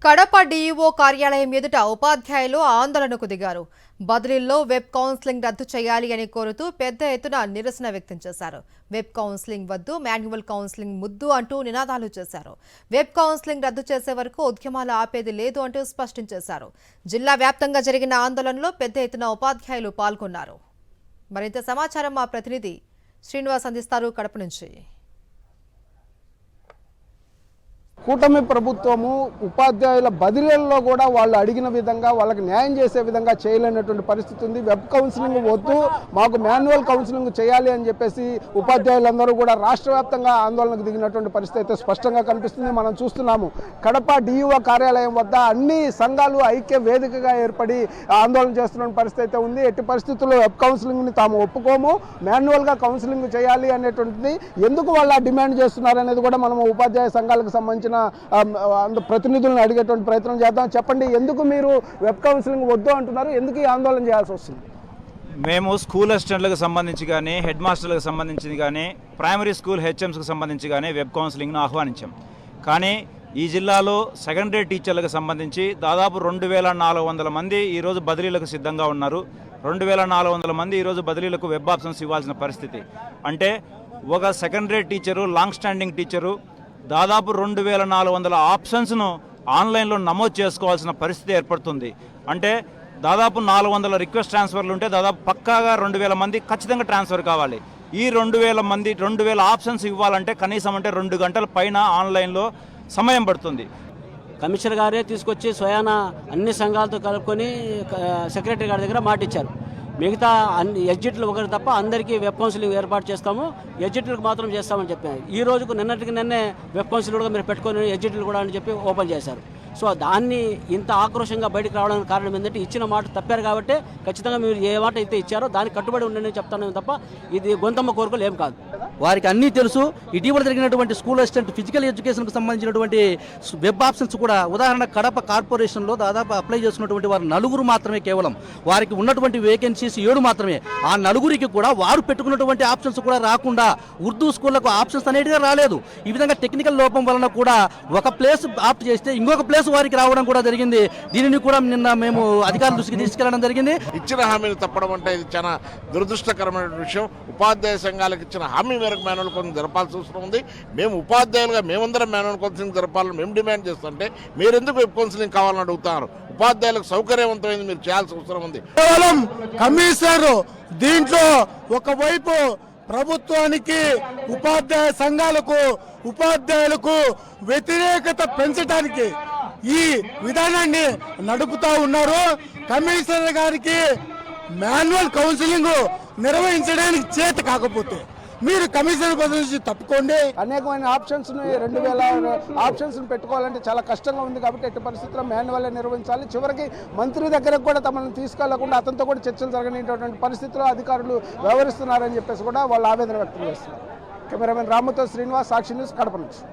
Kadapa DEO కార్యాలయం ఎదుట ఉపాధ్యాయులు ఆందోళనకు దిగారు. బదిలీల్లో వెబ్ కౌన్సిలింగ్ రద్దు చేయాలి అని కోరుతూ పెద్ద ఎత్తున నిరసన వ్యక్తం చేశారు. వెబ్ కౌన్సిలింగ్ వద్దు, మాన్యువల్ కౌన్సిలింగ్ ముద్దు అంటూ నినాదాలు చేశారు. వెబ్ కౌన్సిలింగ్ రద్దు చేసే వరకు ఉద్యమాలు ఆపేది లేదు అంటూ స్పష్టం చేశారు. జిల్లా వ్యాప్తంగా జరిగిన ఆందోళనలో పెద్ద ఎత్తున ఉపాధ్యాయులు పాల్గొన్నారు. మరింత సమాచారం మా ప్రతినిధి శ్రీనివాస్ అందిస్తారు కడప నుంచి. కూటమి ప్రభుత్వము ఉపాధ్యాయుల బదిలీల్లో కూడా వాళ్ళు అడిగిన విధంగా వాళ్ళకి న్యాయం చేసే విధంగా చేయలేనటువంటి పరిస్థితి ఉంది. వెబ్ కౌన్సిలింగ్ వద్దు, మాకు మాన్యువల్ కౌన్సిలింగ్ చేయాలి అని చెప్పేసి ఉపాధ్యాయులందరూ కూడా రాష్ట్ర వ్యాప్తంగా ఆందోళనకు దిగినటువంటి పరిస్థితి అయితే స్పష్టంగా కనిపిస్తుంది. మనం చూస్తున్నాము కడప డిఈఓ కార్యాలయం వద్ద అన్ని సంఘాలు ఐక్య వేదికగా ఏర్పడి ఆందోళన చేస్తున్న పరిస్థితి అయితే ఉంది. ఎట్టి పరిస్థితుల్లో వెబ్ కౌన్సిలింగ్ని తాము ఒప్పుకోము, మాన్యువల్గా కౌన్సిలింగ్ చేయాలి అనేటువంటిది ఎందుకు వాళ్ళు డిమాండ్ చేస్తున్నారు అనేది కూడా మనం ఉపాధ్యాయ సంఘాలకు సంబంధించిన ప్రతినిధులను అడిగేటువంటి ప్రయత్నం చేద్దాం. చెప్పండి, ఎందుకు మీరు వెబ్ కౌన్సిలింగ్ వద్దు అంటున్నారు, ఎందుకు ఈ ఆందోళన చేయాల్సి వస్తుంది? మేము స్కూల్ అసిస్టెంట్లకు సంబంధించి కానీ, హెడ్ మాస్టర్లకు సంబంధించి కానీ, ప్రైమరీ స్కూల్ హెచ్ఎంస్కి సంబంధించి కానీ వెబ్ కౌన్సిలింగ్ను ఆహ్వానించాం. కానీ ఈ జిల్లాలో సెకండరీ టీచర్లకు సంబంధించి దాదాపు 2400 మంది ఈరోజు బదిలీలకు సిద్ధంగా ఉన్నారు. 2400 మంది ఈరోజు బదిలీలకు వెబ్ ఆప్షన్స్ ఇవ్వాల్సిన పరిస్థితి. అంటే ఒక secondary teacher, long standing teacher దాదాపు 2400 ఆప్షన్స్ను ఆన్లైన్లో నమోదు చేసుకోవాల్సిన పరిస్థితి ఏర్పడుతుంది. అంటే దాదాపు 400 రిక్వెస్ట్ ట్రాన్స్ఫర్లు ఉంటే దాదాపు పక్కాగా 2000 మంది ఖచ్చితంగా ట్రాన్స్ఫర్ కావాలి. ఈ 2000 మంది 2000 ఆప్షన్స్ ఇవ్వాలంటే కనీసం అంటే 2 గంటల పైన ఆన్లైన్లో సమయం పడుతుంది. కమిషనర్ గారే తీసుకొచ్చి స్వయాన అన్ని సంఘాలతో కలుపుకొని సెక్రటరీ గారి దగ్గర మాట ఇచ్చారు. మిగతా అన్ని ఎగ్జిట్లు ఒకరు తప్ప అందరికీ వెబ్ కౌన్సిలింగ్ ఏర్పాటు చేస్తాము, ఎగ్జిట్లకు మాత్రం చేస్తామని చెప్పారు. ఈ రోజుకు నిన్ననే వెబ్ కౌన్సిలింగ్ కూడా మీరు పెట్టుకొని ఎగ్జిట్లు కూడా అని చెప్పి ఓపెన్ చేశారు. సో దాన్ని ఇంత ఆక్రోషంగా బయటకు రావడానికి కారణం ఏంటంటే ఇచ్చిన మాట తప్పారు కాబట్టి ఖచ్చితంగా మీరు ఏ మాట అయితే ఇచ్చారో దానికి కట్టుబడి ఉండని చెప్తాను తప్ప ఇది గొంతమ్మ కోరికలు ఏం కాదు. వారికి అన్నీ తెలుసు. ఇటీవల జరిగినటువంటి స్కూల్ అసిస్టెంట్ ఫిజికల్ ఎడ్యుకేషన్కి సంబంధించినటువంటి వెబ్ ఆప్షన్స్ కూడా ఉదాహరణ కడప కార్పొరేషన్లో దాదాపు అప్లై చేసుకున్నటువంటి వారు 4 మాత్రమే, కేవలం వారికి ఉన్నటువంటి వేకెన్సీస్ 7 మాత్రమే. ఆ 4కి కూడా వారు పెట్టుకున్నటువంటి ఆప్షన్స్ కూడా రాకుండా ఉర్దూ స్కూళ్లకు ఆప్షన్స్ అనేటిగా రాలేదు. ఈ విధంగా టెక్నికల్ లోపం వలన కూడా ఒక ప్లేస్ ఆప్ట్ చేస్తే ఇంకొక ప్లేస్ వారికి రావడం కూడా జరిగింది. దీనిని కూడా నిన్న మేము అధికారుల దృష్టికి తీసుకెళ్లడం జరిగింది. ఇచ్చిన హామీలు తప్పడం అంటే ఇది చాలా దురదృష్టకరమైన విషయం. ఉపాధ్యాయ సంఘాలకు ఇచ్చిన హామీ మేరకు మాన్యువల్ కౌన్సిలింగ్ జరపాల్సి అవసరం ఉంది. మేము ఉపాధ్యాయులుగా మేమందరం మాన్యువల్ కౌన్సిలింగ్ జరపాలని మేము డిమాండ్ చేస్తుంటే మీరు ఎందుకు వెబ్ కౌన్సిలింగ్ కావాలని అడుగుతున్నారు? ఉపాధ్యాయులకు సౌకర్యవంతమైంది మీరు చేయాల్సిన అవసరం ఉంది. కేవలం కమిషనర్ దీంట్లో ఒకవైపు ప్రభుత్వానికి, ఉపాధ్యాయ సంఘాలకు, ఉపాధ్యాయులకు వ్యతిరేకత పెంచడానికి ఈ విధానాన్ని నడుపుతా ఉన్నారు. కమిషనర్ గారికి మాన్యువల్ కౌన్సిలింగ్ నిర్వహించడానికి చేత కాకపోతే మీరు కమిషనర్ పదవి నుంచి తప్పుకోండి. అనేకమైన ఆప్షన్స్ 2000 ఆప్షన్స్ పెట్టుకోవాలంటే చాలా కష్టంగా ఉంది కాబట్టి ఎట్టి పరిస్థితుల్లో మాన్యువల్ నిర్వహించాలి. చివరికి మంత్రి దగ్గరకు కూడా తమను తీసుకెళ్లకుండా అతనితో కూడా చర్చలు జరగనేటువంటి పరిస్థితుల్లో అధికారులు వ్యవహరిస్తున్నారని చెప్పేసి కూడా వాళ్ళు ఆవేదన వ్యక్తం చేస్తున్నారు. కెమెరామెన్ రాముతో శ్రీనివాస్, సాక్షి న్యూస్, కడప నుంచి.